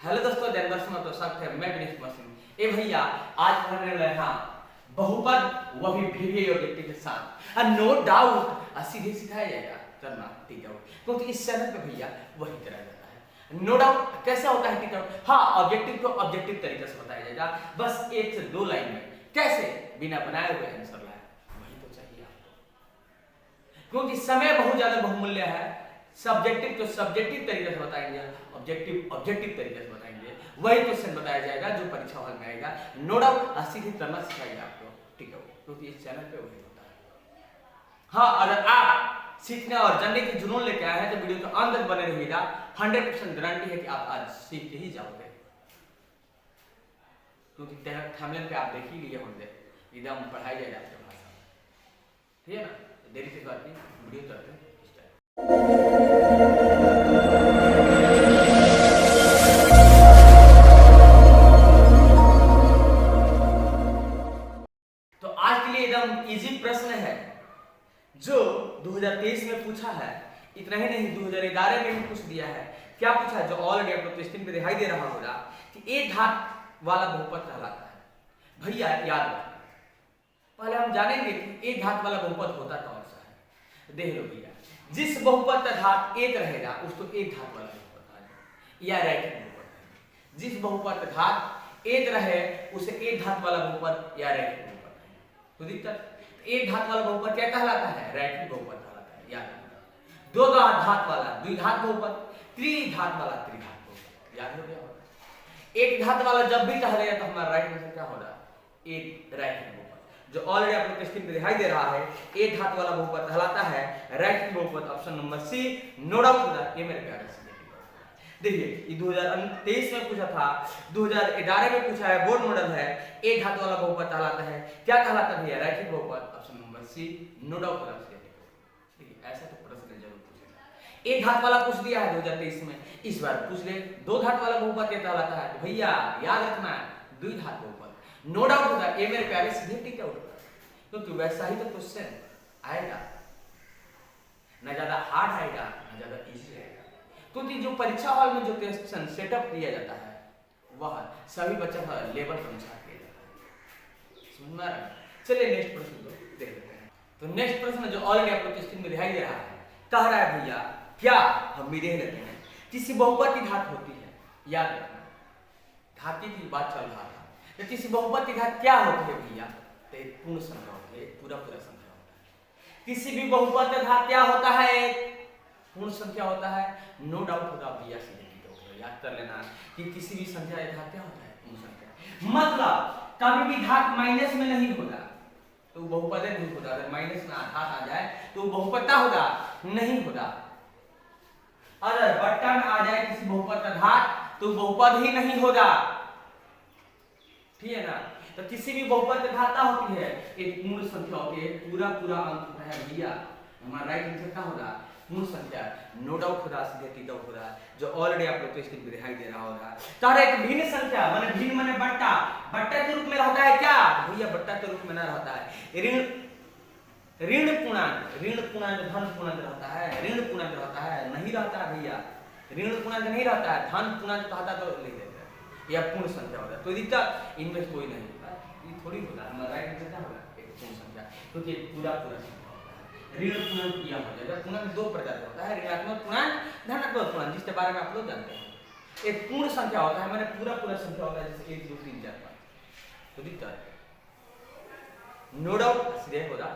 Hello दोस्तों, दिन भर सुना तो सब है मैं विनीत मसीन। ए भैया, आज पढ़ने वाले हाँ बहुपद वो भी भिन्न योग्यता के साथ नो डाउट सीधे सिखाया जाएगा करना ठीक है, क्योंकि इस चैनल पे भैया वही कराया जाता है। नो डाउट कैसा होता है ठीक है, हाँ ऑब्जेक्टिव को ऑब्जेक्टिव तरीके से बताया जाएगा, बस एक से दो लाइन में कैसे बिना बनाए हुए आंसर लाए वही तो चाहिए आपको, क्योंकि समय बहुत ज्यादा बहुमूल्य है। सब्जेक्टिव तो सब्जेक्टिव तरीके से बताएंगे, ऑब्जेक्टिव ऑब्जेक्टिव तरीके से बताएंगे, वही क्वेश्चन बताया जाएगा जो परीक्षा हॉल में आएगा। नो डाउट सीधे करना सिखाएगा आपको ठीक है, क्योंकि इस चैनल पे वही होता है। हाँ, अगर आप सीखने और जानने की जुनून लेके आए हैं तो वीडियो के अंत तक बने रहिएगा। 100% गारंटी है कि आप आज सीख के ही जाओगे, क्योंकि थंबनेल पे आप देख ही लिए होंगे, एकदम पढ़ाई जाएगा आपके भाषा में, ठीक है ना। देरी से बात की वीडियो करते हैं। तो आज के लिए एकदम इजी प्रश्न है जो 2023 में पूछा है। इतना ही नहीं, 2011 में भी पूछ दिया है। क्या पूछा है जो ऑलरेडी आपको स्क्रीन पे दिखाई दे रहा होगा कि एक घात वाला बहुपद कहलाता है। भैया याद रखना, पहले हम जानेंगे कि एक घात वाला बहुपद होता कौन सा है। देख लो भैया, जिस बहुपद का घात एक रहेगा उसको एक घात वाला बहुपद कहा जाएगा या रैखिक बहुपद। जिस बहुपद का घात एक रहे उसे एक घात वाला बहुपद या रैखिक बहुपद है। तो दिक्कत, एक घात वाला बहुपद क्या कहलाता है? रैखिक बहुपद कहलाता है। याद रखना, दो घात वाला द्विघात बहुपद, त्रिघात वाला त्रिघात बहुपद। याद हो गया? एक घात वाला जब भी कहा जाएगा तो हमारा राइट आंसर क्या होगा? एक रैखिक बहुपद, जो ऑलरेडी आप लोग के स्क्रीन पे दिखाई दे रहा है। एक घात वाला बहुपद कहलाता है रैखिक बहुपद। Option number C, no doubt होगा। ये मेरे प्यारे से देखिए, ये 2023 में पूछा था, 2011 में पूछा है, बोर्ड मॉडल है। एक घात वाला बहुपद कहलाता है, क्या कहलाता है भैया? रैखिक बहुपद। Option number C, no doubt होगा। देखिए, ऐसा तो प्रश्न जरूर पूछेगा। एक घात वाला पूछ दिया है 2023 में, इस बार पूछ ले दो घात वाला बहुपद क्या कहलाता है। तो भैया याद रखना, द्विघात बहुपद। नो डाउट होगा। ये मेरे प्यारे सीधे टिक आउट होगा, क्योंकि वैसा ही तो क्वेश्चन आएगा, ना ज्यादा हार्ड आएगा ना ज्यादा इजी आएगा, क्योंकि जो परीक्षा हॉल में जो क्वेश्चन सेटअप किया जाता है वह सभी बच्चों का लेवल के अनुसार किया जाता है। समझ में आ रहा है? चलिए नेक्स्ट प्रश्न को देख लेते हैं। तो नेक्स्ट प्रश्न जो ऑलरेडी आप लोग की स्क्रीन में दिखाई दे रहा है, कह रहा है भैया क्या, हम भी देख लेते हैं, किसी बहुपद की घात होती है। याद रखना, घाती की बात चल रहा था, तो किसी बहुपद की घात क्या होती है भैया? तो एक पूर्ण संख्या होती है, पूरा संख्या होता है। किसी भी बहुपद का घात क्या होता है? पूर्ण संख्या होता है। नो डाउट होगा भैया, सीधे याद कर लेना कि किसी भी संख्या का घात क्या होता है? पूर्ण संख्या। मतलब कभी भी घात माइनस में नहीं होगा तो बहुपद नहीं होगा। अगर माइनस में घात आ जाए तो बहुपद क्या होगा? नहीं होगा। अगर बट्टा में आ जाए किसी बहुपद का घात तो बहुपद ही नहीं होगा, ठीक है ना। तो किसी भी बहुपद का घात होती है एक पूर्ण संख्या होती है, पूरा अंक होता है भैया। हमारा राइट आंसर क्या होगा? पूर्ण संख्या। नो डाउट होगा, सीधे टिक आउट होगा, जो ऑलरेडी आप लोग को स्क्रीन पे दिखाई दे रहा होगा। तो एक भिन्न संख्या माने भिन्न माने बट्टा, बट्टा के रूप में रहता है क्या भैया? बट्टा के रूप में ना रहता है। ऋण पूर्णांक धन पूर्णांक रहता है, ऋण पूर्णांक रहता है, नहीं रहता है भैया। ऋण पूर्णांक नहीं रहता है, धन पूर्णांक कहता तो लिख देते हैं, या पूर्ण संख्या होता है। तो दिक्कत इनमें कोई नहीं होता, ये थोड़ी होता है। हमारा राइट आंसर क्या होगा? एक पूर्ण संख्या, क्योंकि पूरा संख्या होता है। ऋण पूर्णांक किया हो जाएगा। पूर्णांक दो प्रकार का होता है, ऋणात्मक पूर्णांक, धनात्मक पूर्णांक, जिसके बारे में आप लोग जानते हैं। एक पूर्ण संख्या होता है, माने पूरा संख्या होता है, जैसे 1 2 3 4 5। तो दिक्कत है, नो डाउट सीधे होगा।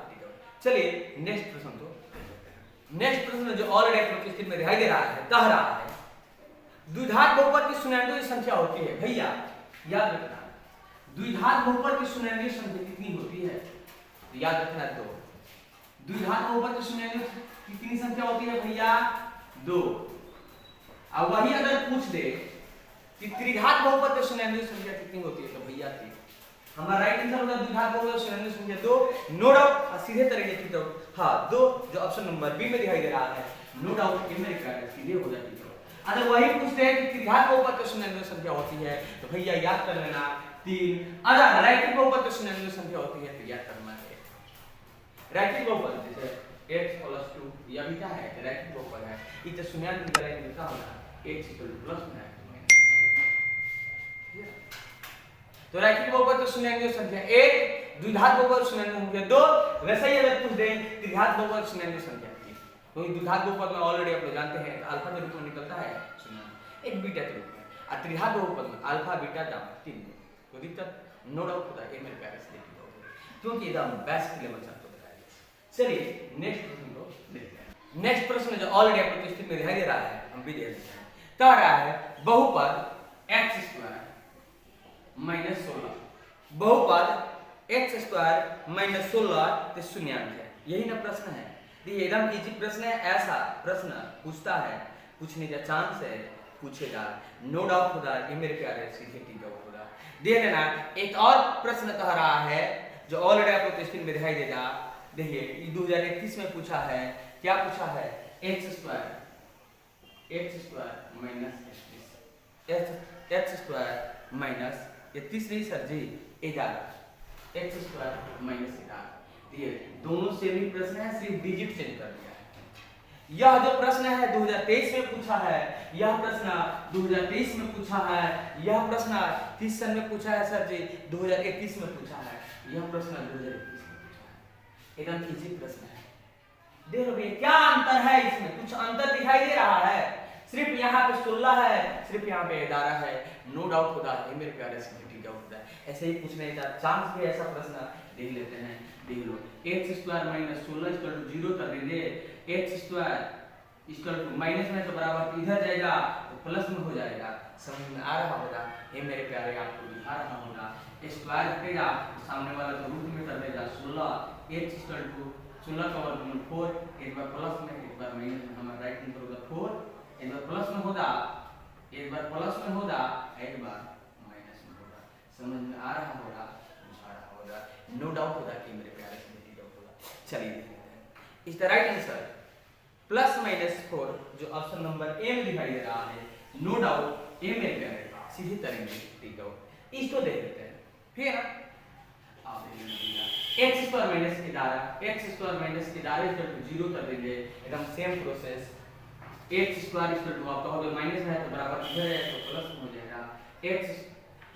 चलिए नेक्स्ट प्रश्न को देखते हैं। नेक्स्ट प्रश्न जो ऑलरेडी आप लोग की स्क्रीन में दिखाई दे रहा है, कह रहा है द्विघात बहुपद की शून्यान्वयी संख्या होती है। भैया याद रखना, द्विघात बहुपद की शून्यान्वयी संख्या कितनी होती है? तो याद रखना, 2। द्विघात बहुपद की शून्यान्वयी कितनी संख्या होती है भैया? 2। अब वही अगर पूछ दे कि त्रिघात बहुपद की शून्यान्वयी संख्या कितनी होती है, तो भैया 3। हमारा राइट आंसर होगा द्विघात बहुपद की शून्यान्वयी संख्या 2। नो डाउट सीधे तरीके से, हाँ 2, जो ऑप्शन नंबर बी में दिखाई दे रहा है। नो डाउट इनमें सीधे हो जाती है। अगर वही पूछते हैं कि त्रिघात बहुपद की शून्यान्वयी संख्या होती है, तो भैया याद कर लेना 3। अगर रैखिक बहुपद की शून्यान्वयी संख्या होती है तो याद करना है रैखिक बहुपद, जैसे x + 2 यह भी क्या है? रैखिक बहुपद है। इसे शून्यान्वयी करेंगे तो क्या होगा? x = +- तो रैखिक बहुपद तो शून्याङ्कीय संख्या 1, द्विघात बहुपद शून्याङ्कीय संख्या 2, वैसे ही अगर पूछ दे त्रिघात बहुपद शून्याङ्कीय संख्या 3, क्योंकि द्विघात बहुपद में ऑलरेडी आप लोग जानते हैं अल्फा के रूप में निकलता है शून्य, एक बीटा के रूप में, और त्रिघात बहुपद में अल्फा बीटा गामा 3, तो दिक्कत नो डाउट होता है मेरे प्यारे से, क्योंकि एकदम बेस्ट लेवल आपको बताया। चलिए नेक्स्ट प्रश्न को देखते हैं। नेक्स्ट प्रश्न जो ऑलरेडी आपको स्क्रीन में दिखाई दे रहा है, हम भी दे देते हैं। कह रहा है बहुपद x² माइनस 16, बहुपद x² माइनस 16 तो शून्यांक है, यही ना प्रश्न है। देखिए एकदम इजी प्रश्न है, ऐसा प्रश्न पूछता है, पूछने का चांस है, पूछेगा, नो डाउट होगा, ये मेरे प्यारे सीधे टी डाउट होगा। देख लेना, एक और प्रश्न कह रहा है जो ऑलरेडी आपको स्क्रीन में दिखाई देगा। देखिए 2021 में पूछा है, क्या पूछा है, x² माइनस 31 माइनस 31 नहीं सर जी 11, x² माइनस 11। ये दोनों सेम ही प्रश्न है, सिर्फ डिजिट चेंज कर दिया है। यह जो प्रश्न है 2023 में पूछा है, यह प्रश्न 2023 में पूछा है, यह प्रश्न 30 साल में पूछा है सर जी 2021 में पूछा है, यह प्रश्न 2021 में पूछा है। एकदम इजी प्रश्न है। देखो भैया क्या अंतर है इसमें, कुछ अंतर दिखाई दे रहा है, सिर्फ यहाँ पे 16 है, सिर्फ यहाँ पे 11 है, नो डाउट होता है मेरे प्यारे से डाउट होता है। ऐसे ही पूछने का चांस भी, ऐसा प्रश्न देख लेते हैं। देख लो x² माइनस 16 इक्वल टू 0 कर देंगे, x² इक्वल टू माइनस में तो बराबर इधर जाएगा तो प्लस में हो जाएगा, समझ में आ रहा होगा ये मेरे प्यारे, आपको दिखा रहा होगा। स्क्वायर हटेगा सामने वाला तो रूट में कर देगा 16, x इक्वल टू 16 का वर्गमूल 4, एक बार प्लस में एक बार माइनस में, हमारा राइट आंसर होगा 4, एक बार प्लस में होगा, एक बार प्लस में होगा, एक बार माइनस में होगा, समझ में आ रहा होगा, बुझा रहा होगा, नो डाउट होगा कि मेरे प्यारे से डाउट होगा। चलिए देखते हैं इस the right answer plus minus 4 जो ऑप्शन नंबर ए में दिखाई दे रहा है, नो डाउट ए मेरे प्यारे सीधे करेंगे टिक डाउट, इसको देख लेते हैं। फिर आप x² minus 11, x² minus 11 equal to 0 कर देंगे, एकदम same process. x² equal to आप कहोगे माइनस है तो बराबर इधर है तो प्लस हो जाएगा, x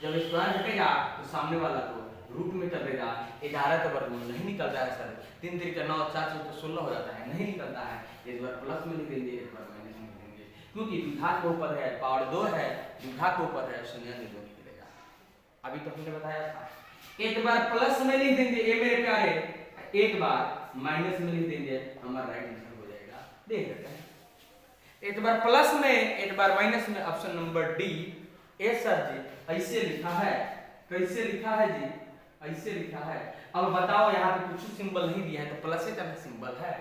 जब स्क्वायर हटेगा तो सामने वाला को रूट में कर देगा, 11 का वर्गमूल नहीं निकलता है सर, 3 3 का 9, 4 4 तो 16 हो जाता है, नहीं निकलता है, एक बार प्लस में लिख देंगे, एक बार माइनस में लिख देंगे, क्योंकि द्विघात बहुपद है, पावर 2 है, द्विघात बहुपद है, शून्य नहीं निकलेगा। अभी तो हमने बताया था, एक बार प्लस में लिख देंगे ये मेरे प्यारे, एक बार माइनस में लिख देंगे, हमारा राइट आंसर हो जाएगा। देख लेते हैं, एक बार प्लस में एक बार माइनस में, ऑप्शन नंबर डी। ए सर जी ऐसे लिखा है, कैसे लिखा है जी, ऐसे लिखा है। अब बताओ यहाँ पे कुछ सिंबल नहीं दिया है तो प्लस का सिंबल है,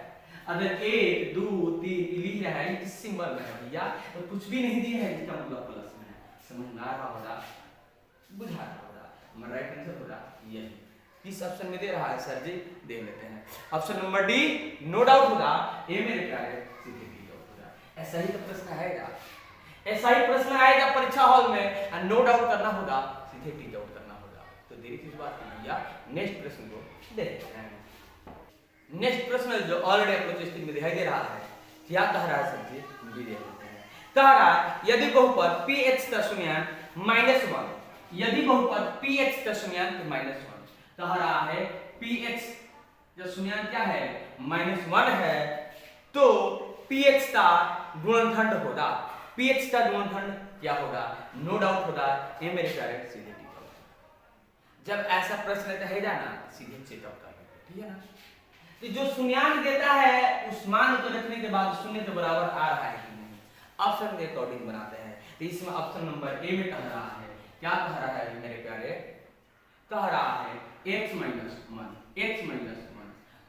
अगर 1 2 3 लिख रहा है इस सिंबल में है भैया, तो कुछ भी नहीं दिया है इसका मतलब प्लस में है, समझ में आ रहा होगा, बुझा रहा होगा, हमारा राइट आंसर होगा यही। इस ऑप्शन में दे रहा है सर जी, देख लेते हैं option number D, no doubt होगा ये मेरे प्यारे सीधे डी डाउट होगा। ऐसा ही तो प्रश्न आएगा, ऐसा ही प्रश्न आएगा परीक्षा हॉल में, और नो डाउट करना होगा, सीधे टी डाउट करना होगा। तो देरी किस बात की भैया, नेक्स्ट प्रश्न को देखते हैं। नेक्स्ट प्रश्न जो ऑलरेडी आपको स्क्रीन में दिखाई दे रहा है, क्या कह रहा है सर जी, भी देख लेते हैं। कह रहा है यदि बहुपद px का शून्यांक -1, यदि बहुपद px का शून्यांक -1, कह रहा है px जो शून्यांक क्या है -1 है, तो px का गुणनखंड होगा, px का गुणनखंड क्या होगा, नो डाउट होगा ये मेरे प्यारे सीधे टिक आउट। जब ऐसा प्रश्न रहेगा ना सीधे चेकआउट कर लेंगे, ठीक है ना। तो जो शून्यांक देता है उस मान को रखने के बाद शून्य के बराबर आ रहा है कि नहीं, ऑप्शन के अकॉर्डिंग बनाते हैं। तो इसमें ऑप्शन नंबर ए में कह रहा है, क्या कह रहा है मेरे प्यारे, कह रहा है x -1,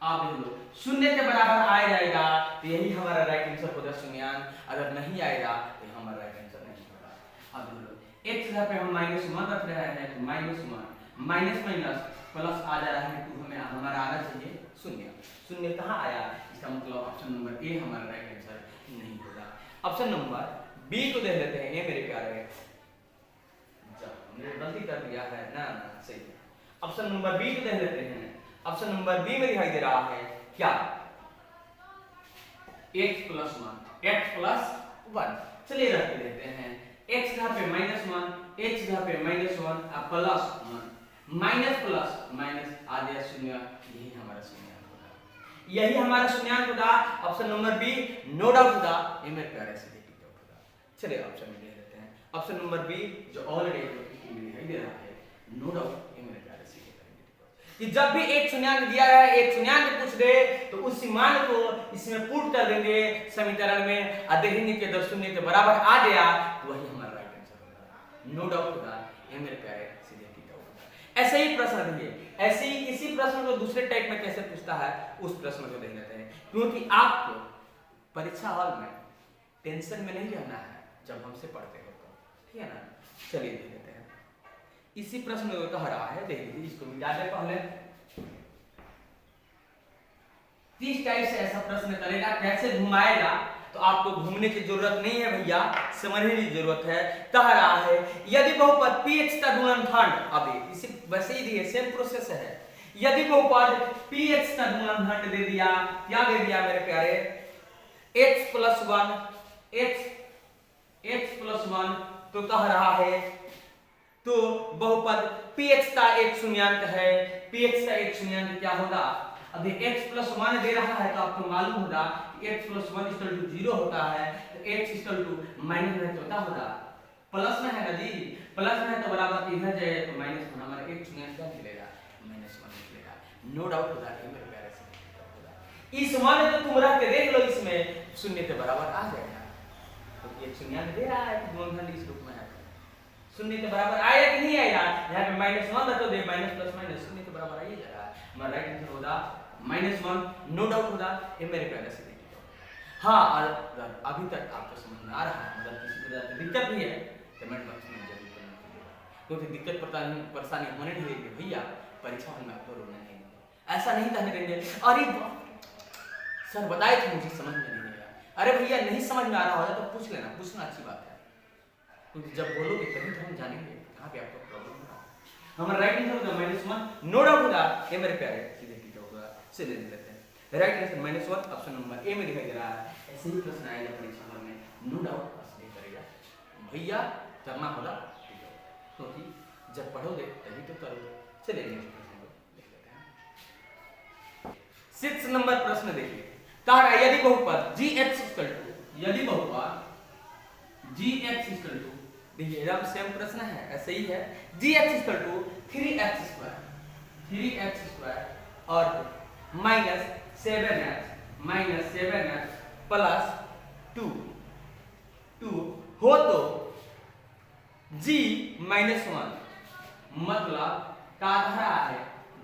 आप देख लो शून्य के बराबर आ जाएगा तो यही हमारा राइट आंसर होगा शून्यांक, अगर नहीं आएगा तो हमारा राइट आंसर नहीं होगा। अब देख लो x जगह पे हम -1 रख रहे हैं तो -1 माइनस माइनस प्लस आ जा रहा है, तो हमें हमारा आना चाहिए शून्य, शून्य कहाँ आया, इसका मतलब ऑप्शन नंबर ए हमारा राइट आंसर नहीं होगा। ऑप्शन नंबर बी को देख लेते हैं, ये मेरे प्यारे हमने गलती कर दिया है ना, सही है। ऑप्शन नंबर बी को देख लेते हैं, ऑप्शन नंबर बी में दिखाई दे रहा है क्या, x + 1, चलिए रख देते हैं, x यहाँ पे -1, h जहाँ पे -1 प्लस 1 माइनस प्लस माइनस आ गया शून्य, यही हमारा शून्याङ्क होगा, यही हमारा शून्याङ्क होगा। Option number B no doubt होगा, ये मेरे प्यारे से टिक आउट होगा। चलिए ऑप्शन में ले लेते हैं, ऑप्शन नंबर बी जो ऑलरेडी दिखाई दे रहा है नो डाउट, ये मेरे प्यारे से कि जब भी एक शून्याङ्क दिया है, एक शून्याङ्क पूछ दे तो उस मान को इसमें पुट कर देंगे समीकरण में, और देखेंगे कि अगर शून्य के बराबर आ गया तो वही हमारा राइट आंसर होगा, नो डाउट होगा, ये मेरे प्यारे सीधे टिक आउट होगा। ऐसे ही प्रश्न देंगे, ऐसे ही इसी प्रश्न को दूसरे टाइप में कैसे पूछता है उस प्रश्न को देख लेते हैं, क्योंकि आपको परीक्षा हॉल में टेंशन में नहीं रहना है जब हमसे पढ़ते हो तो, ठीक है ना। चलिए देख लेते हैं, इसी प्रश्न को कह रहा है, देख लीजिए इसको मिटा दे पहले। 30 टाइप से ऐसा प्रश्न करेगा, कैसे घुमाएगा तो आपको घूमने की जरूरत नहीं है भैया, समझने की जरूरत है। कह रहा है यदि बहुपद px का गुणनखंड, अभी इसी वैसे ही दिए सेम प्रोसेस है, यदि बहुपद px का गुणनखंड दे दिया, क्या दे दिया मेरे प्यारे, x + 1 तो कह रहा है तो बहुपद px का एक शून्याङ्क है, px का एक शून्याङ्क क्या होगा, अभी x + 1 दे रहा है तो आपको मालूम होगा कि x + 1 = 0 होता है, तो x = माइनस में तो क्या होगा, प्लस में है ना जी, प्लस में है तो बराबर इधर जाएगा तो माइनस में हमारा एक शून्याङ्क क्या निकलेगा, -1 निकलेगा, नो डाउट होगा, ये मेरे प्यारे से होगा। इस मान को तुम रख के देख लो, इसमें शून्य के बराबर आ जाएगा, तो ये शून्याङ्क दे रहा है कि गुणनखंड इस रूप में है, शून्य के बराबर आएगा कि नहीं आएगा, यहाँ पे -1 रख दो, माइनस प्लस माइनस शून्य के बराबर आ ही जाएगा, हमारा राइट आंसर होगा -1, नो डाउट होगा, ये मेरे प्यारे से देखिए। हाँ, और अभी तक आपको समझ में आ रहा है, मतलब किसी प्रकार की दिक्कत भी है कमेंट बॉक्स में जरूर कमेंट कीजिएगा, क्योंकि दिक्कत परेशानी होने नहीं देंगे भैया, परीक्षा हॉल में आपको रोना नहीं देंगे, ऐसा नहीं कहने देंगे अरे सर बताए थे मुझे समझ में नहीं आया, अरे भैया नहीं समझ में आ रहा होगा तो पूछ लेना, पूछना अच्छी बात है, क्योंकि जब बोलोगे तभी तो हम जानेंगे कहाँ पे आपको प्रॉब्लम हो रहा है। हमारा राइट आंसर होगा -1, नो डाउट होगा, ये मेरे प्यारे सीधे टिक होगा। चलिए देख लेते हैं, right answer -1 option number A में दिखाई दे रहा है। ऐसे ही प्रश्न आएगा परीक्षा में, नो डाउट नहीं करेगा भैया, करना होगा क्योंकि जब पढ़ोगे तभी तो करोगे। चलिए नेक्स्ट प्रश्न को देख लेते हैं। 6 नंबर प्रश्न देखिए, कह रहा है यदि बहुपद यदि बहुपद gx देखिए एकदम सेम प्रश्न है, ऐसे ही है, gx = 3x² और -7x + 2 हो तो g - 1 मतलब का रहा है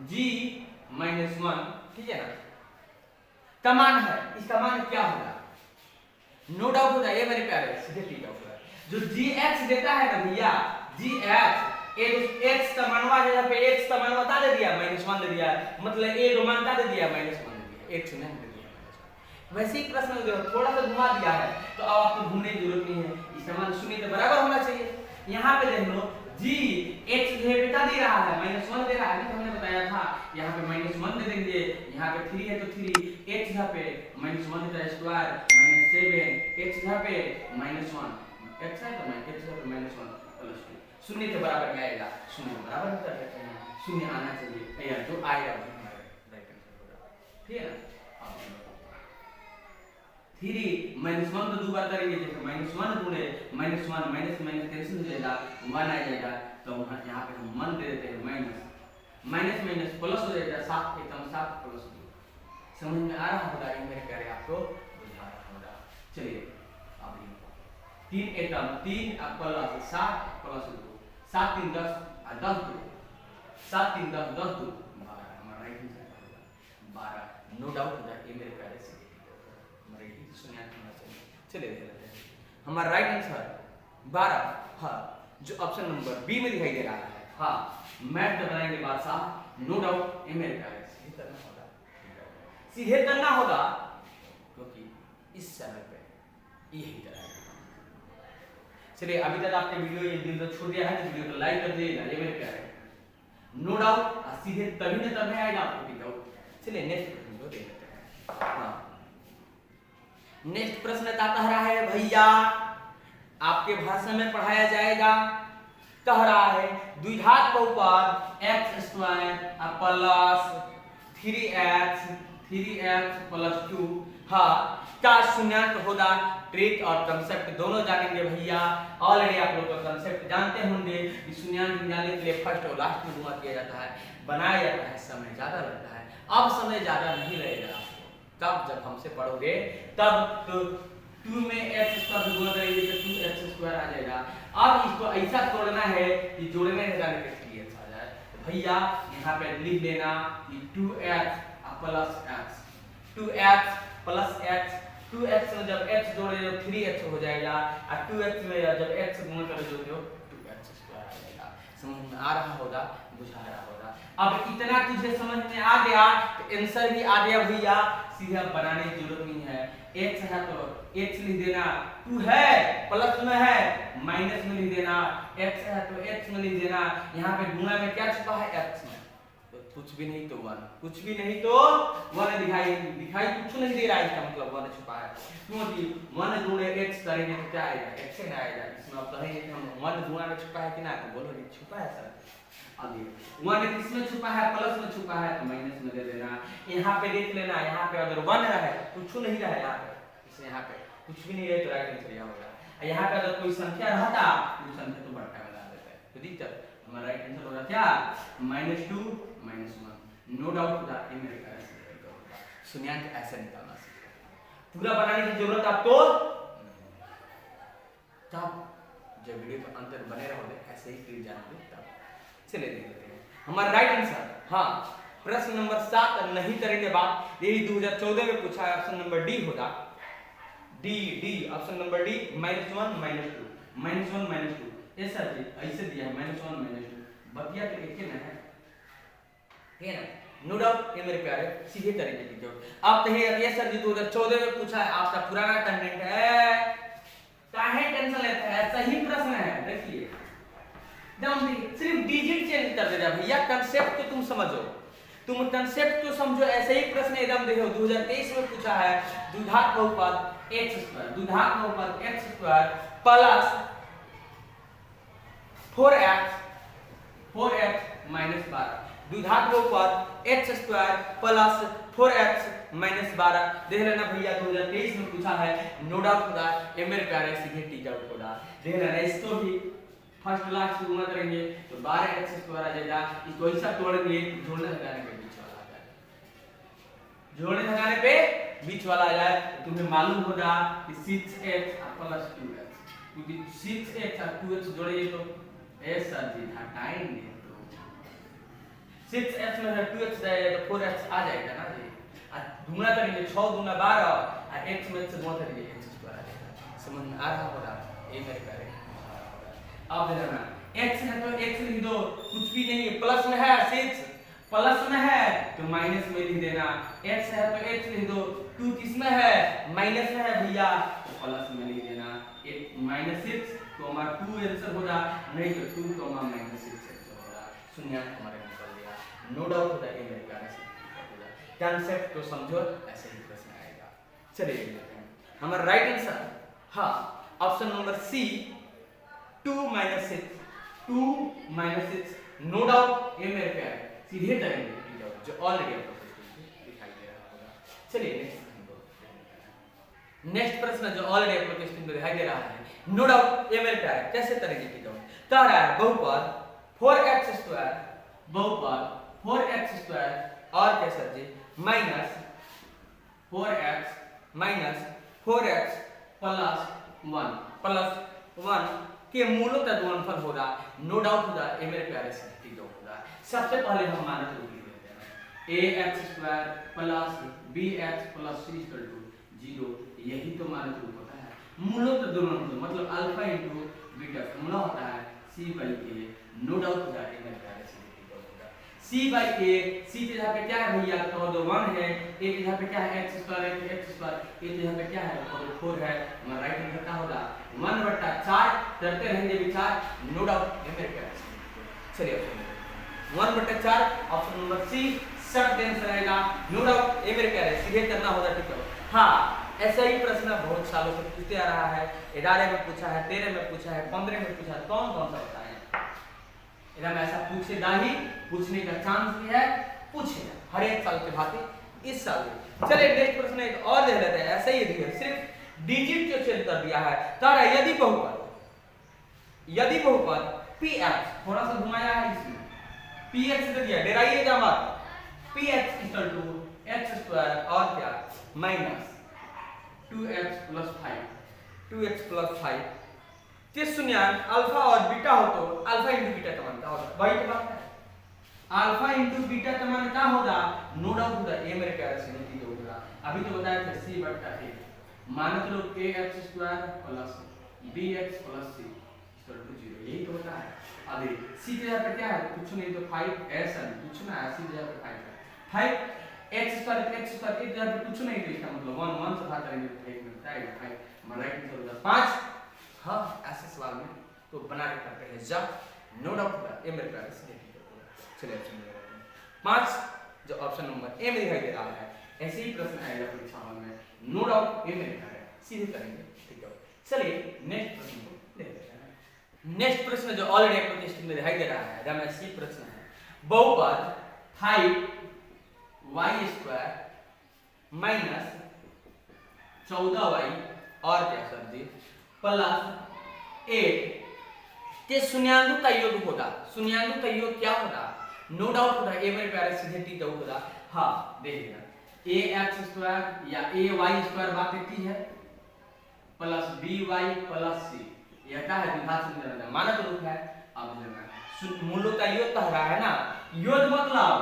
g - 1, ठीक है ना, का मान है, इसका मान क्या होगा, नो डाउट होगा, ये मेरे प्यारे सीधे टिक आउट होगा। जो gx देता है ना भैया, gx x का मानवा जगह पे x का मानवा का दे दिया -1 दे दिया, मतलब a रो मान का दे दिया -1 दे दिया, एक शून्य दे दिया -1। वैसे ही प्रश्न जो थोड़ा सा घुमा दिया है तो अब आपको घूमने की जरूरत नहीं है, इसका मान शून्य के बराबर होना चाहिए। यहाँ पे देख लो g x जगह पे क्या दे रहा है, -1 दे रहा है, अभी तो हमने बताया था, यहाँ पे -1 दे देंगे, यहाँ पे 3 है तो 3, x जगह पे -1 देता है स्क्वायर, -7 x जगह पे -1 x है तो x जगह पे -1 + 2 शून्य के बराबर में आएगा, शून्य के बराबर में कर देते हैं, शून्य आना चाहिए, या जो आएगा वो हमारा राइट आंसर होगा, ठीक है ना। 3 -1 तो 2 बार करेंगे, जैसे -1 गुणे -1 माइनस कैंसिल हो जाएगा, 1 आ जाएगा, तो यहाँ पे हम 1 दे देते हैं, माइनस प्लस हो जाएगा, 7 एकदम 7 + 2 समझ में आ रहा होगा, ये मेरे प्यारे आपको बुझा रहा होगा। चलिए अब 3 एकम 3 + 7 + 2 7 3 10 और 10 2 7 3 10 10 2 12, हमारा राइट आंसर होगा 12, नो डाउट होगा, ये मेरे प्यारे से हमारे शून्याङ्क होना चाहिए। चलिए देख लेते हैं, हमारा राइट आंसर 12, हाँ जो ऑप्शन नंबर बी में दिखाई दे रहा है, हाँ मैथ में बनाएंगे बादशाह, नो डाउट, ये मेरे प्यारे सीधे करना होगा क्योंकि इस चैनल पे यही तरह है। चलिए अभी तक आपने वीडियो ये दिल तक छोड़ दिया है तो वीडियो को लाइक कर दीजिएगा, ये मेरे प्यारे नो डाउट सीधे तभी न तभी आएगा आपको टिक आउट। चलिए नेक्स्ट प्रश्न को देख लेते हैं। हाँ नेक्स्ट प्रश्न क्या कह रहा है भैया, आपके भाषा में पढ़ाया जाएगा, कह रहा है द्विघात बहुपद x square plus 3x plus 2 हाँ का शून्यांक होगा। ट्रिक और कंसेप्ट दोनों जानेंगे भैया। ऑलरेडी आप लोग कंसेप्ट जानते होंगे कि शून्यांक निकालने के लिए फर्स्ट और लास्ट में गुणा किया जाता है, बनाया जाता है, समय ज्यादा लगता है। अब समय ज्यादा नहीं लगेगा आपको, तब जब हमसे पढ़ोगे तब तो 2 में x स्क्वायर गुणा करेंगे तो 2x स्क्वायर आ जाएगा। अब इसको ऐसा तोड़ना है कि जोड़ने घटाने के लिए आ जाए। तो भैया यहाँ पे लिख लेना कि 2x plus x, 2x plus x, 2x में जब x जोड़े तो 3x हो जाएगा और 2x में जब x गुणा करोगे तो 2x स्क्वायर आ जाएगा। समझ में आ रहा होगा, बुझा रहा होगा। अब इतना तुझे समझ में आ गया तो आंसर भी आ गया भैया, सीधा बनाने की जरूरत नहीं है। x है तो x लिख देना, 2 है प्लस में है माइनस में लिख देना, x है तो x में लिख देना। यहाँ पे गुणा में क्या छुपा है x में, तो कुछ भी नहीं तो 1, कुछ भी नहीं तो 1 दिखाई कुछ नहीं दे रहा है, इसका मतलब 1 छुपा है। क्योंकि 1 गुणे x करेंगे तो क्या आएगा, x ही आएगा। इसमें आप कहेंगे कि हम 1 गुणा में छुपा है कि ना, तो बोलोगे छुपा है सर। अब ये 1 किसमें छुपा है, प्लस में छुपा है तो माइनस में दे देना। यहाँ पे देख लेना, यहाँ पे अगर 1 रहे कुछ नहीं रहे, यहाँ पे इसे यहाँ पे कुछ भी नहीं रहे तो राइट आंसर यह होगा। यहाँ पे अगर कोई संख्या रहता तो संख्या तो बट्टा में डाल देते, तो दिक्कत हमारा राइट आंसर होगा क्या, -2 -1। नो डाउट दैट ये मेरे शून्यांक ऐसे निकालना सीखो। पूरा बनाने की जरूरत आपको तब जब वीडियो के अंत तक बने रहोगे, ऐसे ही क्लिक जाओगे तब। चलिए देख लेते हैं हमारा राइट आंसर। हाँ, प्रश्न नंबर 7 नहीं करेंगे बात, यही 2014 में पूछा है। ऑप्शन नंबर डी होगा, डी ऑप्शन नंबर डी -1 -2 -1 -2। ऐसा जी ऐसे दिया है -1 -2, बतिया तो एक ही ना है ना, नो डाउट। ये मेरे प्यारे सीधे तरीके की जो आप कहिए ये सर जी 2014 में पूछा है, आपका पुराना कंटेंट है, काहे टेंशन लेते हैं, सही प्रश्न है। देखिए एकदम सिर्फ डिजिट चेंज कर देना भैया, कंसेप्ट तो तुम समझो, तुम कंसेप्ट तो समझो। ऐसे ही प्रश्न एकदम देखो 2023 में पूछा है द्विघात बहुपद x स्क्वायर, द्विघात बहुपद x स्क्वायर प्लस 4x -12, द्विघात बहुपद x स्क्वायर प्लस 4x -12। देख लेना भैया 2023 में पूछा है, नो डाउट होगा। ये मेरे प्यारे सीधे टिक आउट होगा। देख लेना इसको भी फर्स्ट लास्ट से गुणा करेंगे तो 12x स्क्वायर आ जाएगा। इसको ऐसा तोड़ेंगे जोड़ने लगाने पे बीच वाला आ जाए, जोड़ने लगाने पे बीच वाला आ जाए। तुम्हें मालूम होगा कि 6x प्लस 2x, क्योंकि 6x और 2x जोड़ेंगे तो ऐसा जी हटाएंगे तो 6x में से 2x जाएगा तो 4x आ जाएगा ना जी। और गुणा करेंगे 6 गुना 12 और x में से गुणा करेंगे x स्क्वायर आ जाएगा। समझ में आ रहा होगा ये मेरे प्यारे। अब देखना x है तो x लिख दो, कुछ भी नहीं है, प्लस में है 6, प्लस में है तो माइनस में लिख देना। x है तो x लिख दो, 2 किस में है, माइनस में है भैया तो प्लस में लिख देना। -6 तो हमारा 2 आंसर होगा, नहीं तो 2 तो हमारा -6 आंसर होगा। शून्यांक हमारे निकल गया, नो डाउट होता है मेरे प्यारे से होगा। कंसेप्ट तो समझो, ऐसे ही प्रश्न आएगा। चलिए देखते हैं हमारा राइट आंसर। हाँ, option number C 2 - 6, no doubt ये मेरे प्यारे सीधे करेंगे जो ऑलरेडी आपको दिखाई दे रहा होगा। चलिए नेक्स्ट प्रश्न जो ऑलरेडी आपको क्वेश्चन में दिखाई दे रहा है, नो डाउट ये मेरे प्यारे कैसे करेंगे टिक आउट। कह रहा है बहुपद 4x स्क्वायर, बहुपद 4x स्क्वायर और क्या सर जी -4x प्लस 1 के मूलतः गुणनफल होगा। नो डाउट होगा ये मेरे प्यारे से टिक आउट होगा। सबसे पहले हम मानक रूप लिख लेते हैं, ax square plus bx plus c equal to 0। यही तो मानक रूप होता है। मूलतः गुणनफल मतलब अल्फा इनटू बीटा फॉर्मूला होता है c/a। नो डाउट होगा ये मेरे प्यारे से टिक आउट होगा। c/a, c के जगह पे क्या है भैया तो 1 है, a के जगह पे क्या है x स्क्वायर है, x स्क्वायर a के जगह पे क्या है तो 4 है। हमारा राइट आंसर क्या होगा 1/4 करते रहेंगे विचार। नो डाउट ये मेरे प्यारे से। चलिए 1/4 option number C short answer आएगा। नो डाउट ये मेरे प्यारे सीधे करना होगा टिक आउट। हाँ, ऐसा ही प्रश्न बहुत सालों से पूछते आ रहा है, 11 में पूछा है, 13 में पूछा है, 15 में पूछा है, कौन सा होता है पूछेगा ही, पूछने का चांस भी है, पूछेगा हर एक साल के भांति इस साल भी। चलिए नेक्स्ट प्रश्न एक और दे देते हैं, ऐसा ही दिया, सिर्फ डिजिट जो चेंज कर दिया है। तारा यदि बहुपद px, थोड़ा सा घुमाया है इसमें, px दे दिया, डेराइएगा मत, px equal to x square और क्या माइनस 2x प्लस 5 ते शून्यान अल्फा और बीटा हो तो अल्फा इंटू बीटा का मान क्या होगा, वही तो बात है, अल्फा इंटू बीटा का मान क्या होगा, नो डाउट होगा, ये मेरे प्यारे से नहीं होगा, अभी तो बताया था c बटा a, मान लो ax square plus bx plus c equal to 0, यही तो होता है। अभी c की जगह पे क्या है, कुछ नहीं तो 5s है, कुछ ना है, c की जगह पे 5 x स्क्वायर की जगह पे कुछ नहीं, तो इसका मतलब 1 से भाग करेंगे तो 1 मिलता है, 5 हमारा राइट आंसर होगा 5। हाँ ऐसे सवाल में तो बना के करते हैं जब, नो डाउट होगा, ये मेरे प्यारे से देखिए। चलिए ऑप्शन नंबर 5 जो ऑप्शन नंबर ए में दिखाई दे रहा है, ऐसे ही प्रश्न आएगा परीक्षा हॉल में, नो डाउट ये मेरे प्यारे सीधे करेंगे, ठीक है। चलिए नेक्स्ट प्रश्न को देख लेते हैं। नेक्स्ट प्रश्न जो ऑलरेडी आपको टेस्ट में दिखाई दे रहा है, रमेशी प्रश्न है, बहुपद 5y स्क्वायर माइनस 14y और क्या सर जी प्लस 8 के शून्याङ्क का योग होगा, शून्याङ्क का योग क्या होगा, नो डाउट होगा, ए मेरे प्यारे सीधे टी डाउट होगा। हाँ देखिएगा ax स्क्वायर या ay स्क्वायर बात इतनी है प्लस by प्लस c, यह क्या है विभाजन करना मानक रूप है। अब लेना मूलों का योग कह रहा है ना, योग मतलब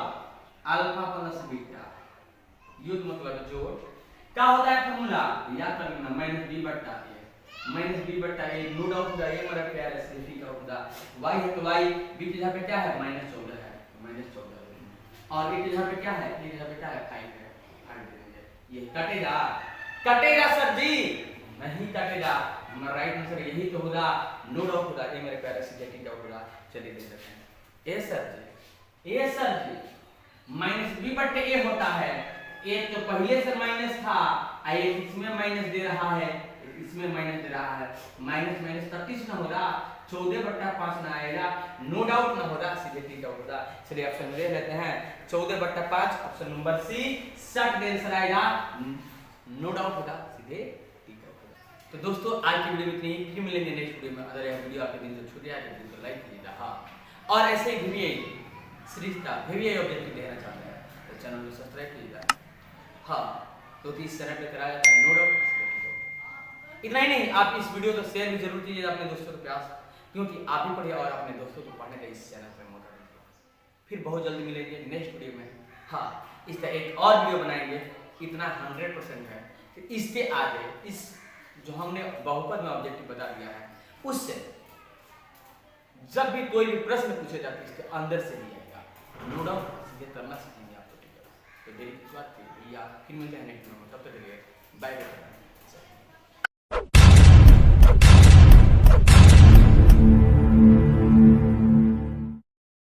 अल्फा प्लस बीटा, योग मतलब जोड़, क्या होता है फॉर्मूला याद कर लेना, माइनस b बटा a, नो डाउट होगा, ये मेरा प्यारे से ठीक होगा। y है तो y, b की जगह पे क्या है -14 है, -14 और a की जगह पे क्या है, a की जगह पे क्या है 5 है, 5 दे देंगे, ये कटेगा सर जी, नहीं कटेगा, हमारा राइट आंसर यही तो होगा, नो डाउट होगा, ये मेरे प्यारे से ठीक होगा। चलिए देख लेते हैं, ए सर जी माइनस b बटे a होता है, एक तो पहले से माइनस था, एक इसमें माइनस दे रहा है, इसमें माइनस दे रहा है, माइनस 33 ना होगा, 14/5 ना आएगा, नो डाउट ना होगा, सीधे ठीक होगा। चलिए ऑप्शन ले लेते हैं 14/5, option number C short answer आएगा, नो डाउट होगा, सीधे ठीक होगा। तो दोस्तों आज की वीडियो में इतनी ही, फिर मिलेंगे नेक्स्ट वीडियो में। अगर यह वीडियो आपके दिन से छूट गया तो लाइक कीजिएगा, हाँ और ऐसे ही सीरीज का हेवी ऑब्जेक्टिव देना चाहते हैं तो चैनल को सब्सक्राइब कीजिएगा। हाँ तो 30 चैनल पे कराया जाता है, नो डाउट। इतना ही नहीं, आप इस वीडियो को शेयर भी जरूर कीजिए अपने दोस्तों के पास, क्योंकि आप भी पढ़िए और अपने दोस्तों को पढ़ने का इस चैनल पर मौका दीजिए। फिर बहुत जल्दी मिलेंगे नेक्स्ट वीडियो में। हाँ इसका एक और वीडियो बनाएंगे, इतना 100% है कि इसके आगे इस जो हमने बहुपद में ऑब्जेक्टिव बता दिया है, उससे जब भी कोई भी प्रश्न पूछे जाते हैं इसके अंदर से ही आएगा, नो डाउट सीधे करना सीखेंगे आपको, ठीक है। तो देरी की बात या फिर मिलते हैं नेक्स्ट वीडियो में, तब तक के लिए बाय बाय।